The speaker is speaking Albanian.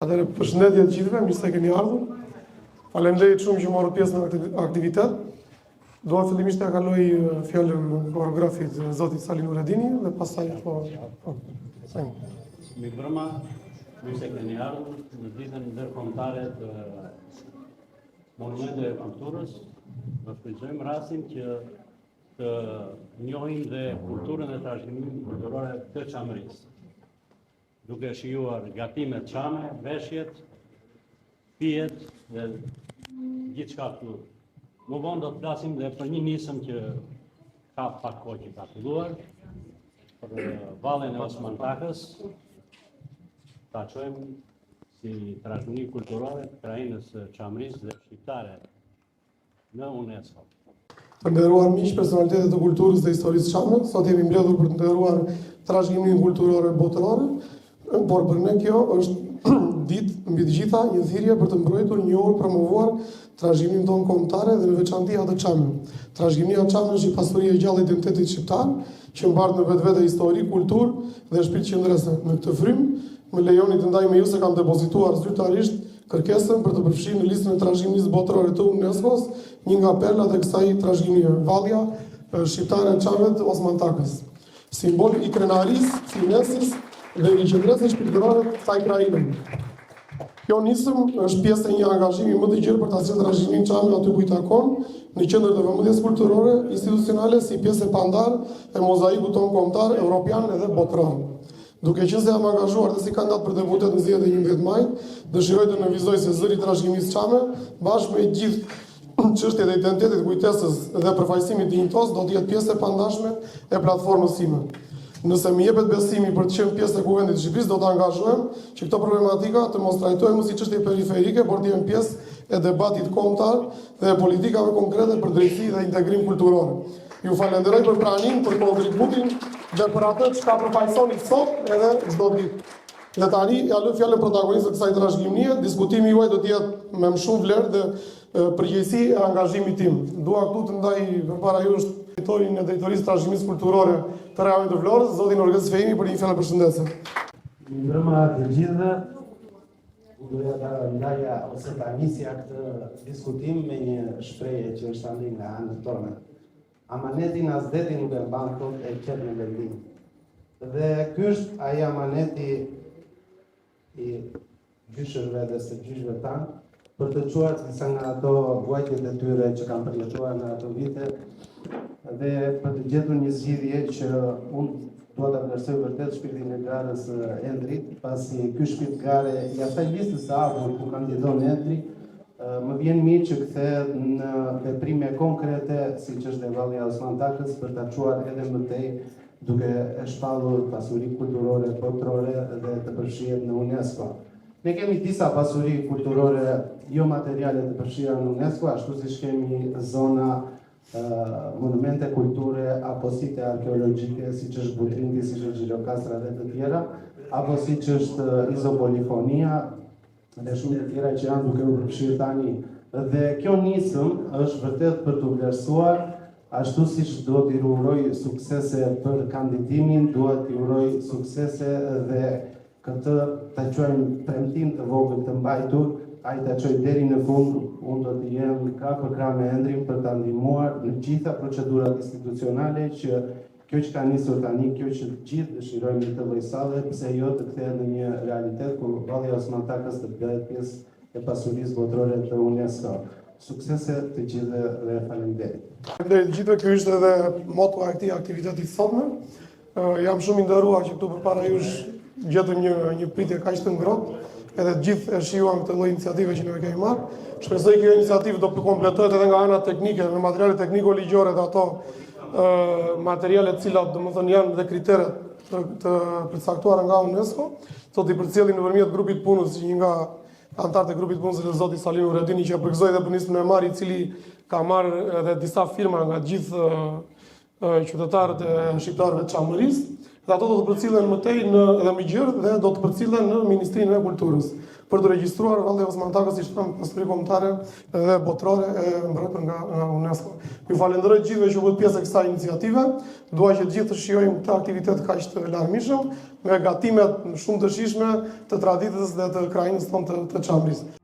Atëherë përshëndetje të gjithëve, mirë se keni ardhur. Faleminderit shumë që morët pjesë në aktivitet. Dua fillimisht t'ia kaloj fjalën koreografit zotit Salin Nuredini dhe pastaj Mirë mbrëma, mirë se keni ardhur në ditën ndërkombëtare të Monumenteve të Kulturës. Do shfrytëzojmë rastin që të njohim dhe kulturën e trashëgimimin kulturore të Çamërisë. Duke shijuar gatimet çame, veshjet, pijet dhe gjithçka këtu. Më vonë do të flasim dhe për një nisëm që ka pak kohë që ka filluar, për vallen e Osman Takës, ta quajmë si trashëgimi kulturore të krajinës së Çamërisë dhe shqiptare në UNESCO. Të nderuar miq, personalitetet të kulturës dhe historisë çame, sot jemi mbledhur për të nderuar trashëgimimin kulturore botëror, por për ne kjo është ditë mbi të gjitha një thirrje për të mbrojtur, njohur, promovuar trashëgimimin tonë kombëtare dhe në veçanti atë çame. Trashëgimia çame është një pasuri e gjallë e identitetit shqiptar, që mbahet në vetvete histori, kulturë dhe shpirt qendrese. Në këtë frymë, më lejoni të ndaj me ju se kam depozituar zyrtarisht kërkesën për të përfshirë në listën e trashëgimisë botërore të UNESCO-s një nga perlat e kësaj trashëgimie, vallja shqiptare e çameve Osman Takës, simbol i krenarisë, finesës dhe i qendresës shpirtërore të kësaj krajine. Kjo nisëm është pjesë e një angazhimi më të gjerë për ta sjellë trashëgiminë çame aty ku i takon, në qendër të vëmendjes kulturore, institucionale si pjesë e pandar e mozaikut tonë kombëtar, evropian edhe botëror. Duke qenë se jam angazhuar dhe si kandidat për deputet në zgjedhjet e 11 maj, dëshiroj të nënvizoj se zëri i trashëgimisë çame, bashkë me gjithë çështjet e identitetit, kujtesës dhe përfaqësimit dinjitos, do të jetë pjesë e pandashme e platformës sime. Nëse më jepet besimi për të qenë pjesë e Kuvendit të Shqipërisë, do të angazhohem që këto problematika të mos trajtohen si çështje periferike, por të jenë pjesë e debatit kombëtar dhe e politikave konkrete për drejtësi dhe integrim kulturor. Ju falenderoj për pranimin, për kontributin dhe për atë që ka përfaqësoni sot edhe çdo ditë. Dhe tani ja lë fjalën protagonistëve të kësaj trashëgimie, diskutimi juaj do të jetë me më shumë vlerë dhe përgjegjësi e angazhimit tim. Dua këtu të ndaj përpara jush drejtorin e drejtorisë trashëgimisë kulturore të Rajonit të Vlorës, zotin Orgës Fehimi, për një fjalë përshëndetje. Mirëmbrëma të gjithëve. Doja ta ndaja ose ta nisja këtë diskutim me një shprehje që është andi nga anët tona. Amanetin as deti nuk e mban kot e qet në vendim. Dhe ky është ai amaneti i gjyshërve dhe së gjyshëve tanë, për të quar disa nga ato vuajtjet e tyre që kanë përjetuar në ato vite dhe për të gjetur një zgjidhje që unë dua ta vlerësoj vërtet shpirtin e garës Endrit, pasi ky shpirt gare i asaj listës së hapur ku kandidon Endri, më vjen mirë që kthehet në veprime konkrete, siç është e vallja Osman Takës, për ta çuar edhe më tej duke e shpallur pasuri kulturore botërore dhe të përfshirë në UNESCO. Ne kemi disa pasuri kulturore jo materiale të përfshira në UNESCO, ashtu siç kemi zona monumente kulture apo site arkeologjike, siç është Butrinti, siç është Gjirokastra dhe të tjera, apo siç është Izopolifonia dhe shumë të tjera që janë duke u përfshirë tani. Dhe kjo nisëm është vërtet për të vlerësuar, ashtu siç do t'i uroj suksese për kandidimin, duhet t'i uroj suksese dhe këtë ta quajmë premtim të vogël të mbajtur, ai ta çoj deri në fund. Unë do të jem krah për krah me Endrin për ta ndihmuar në gjitha procedurat institucionale që kjo që ka nisur tani, kjo që gjithë dëshirojmë të vëjsave, pse jo të kthehet në një realitet ku valli Osman Takës të bëhet pjesë e pasurisë botërore të UNESCO. Suksese të gjithë dhe faleminderit. Faleminderit të gjithëve, ky është edhe moto e këtij aktiviteti të sotme. Jam shumë i nderuar që këtu përpara jush gjetëm një pritje kaq të ngrohtë, edhe të gjithë e shijuan këtë lloj iniciative që ne kemi marrë. Shpresoj kjo iniciativë do të kompletohet edhe nga ana teknike, me materiale tekniko-ligjore dhe ato materiale të cilat domethënë janë dhe kriteret të përcaktuara nga UNESCO, sot i përcjellim nëpërmjet grupit punës, një nga antarët e grupit punës është zoti Salin Nuredini, që përgëzoi dhe për nismën e marrë, i cili ka marrë edhe disa firma nga gjithë qytetarët e shqiptarëve të Çamërisë. Dhe ato do të përcillen më tej dhe më gjerë dhe do të përcillen në Ministrinë e Kulturës. për të regjistruar Valle Osmantakës si shtëm pasuri kombëtare dhe botërore e mbretër nga UNESCO. Ju falenderoj gjithëve që bëhet pjesë e kësaj iniciative. Dua që gjithë të shijojmë këtë aktivitet kaq të larmishëm me gatimet shumë të shijshme të traditës dhe të krajinës tonë të Çamrisë.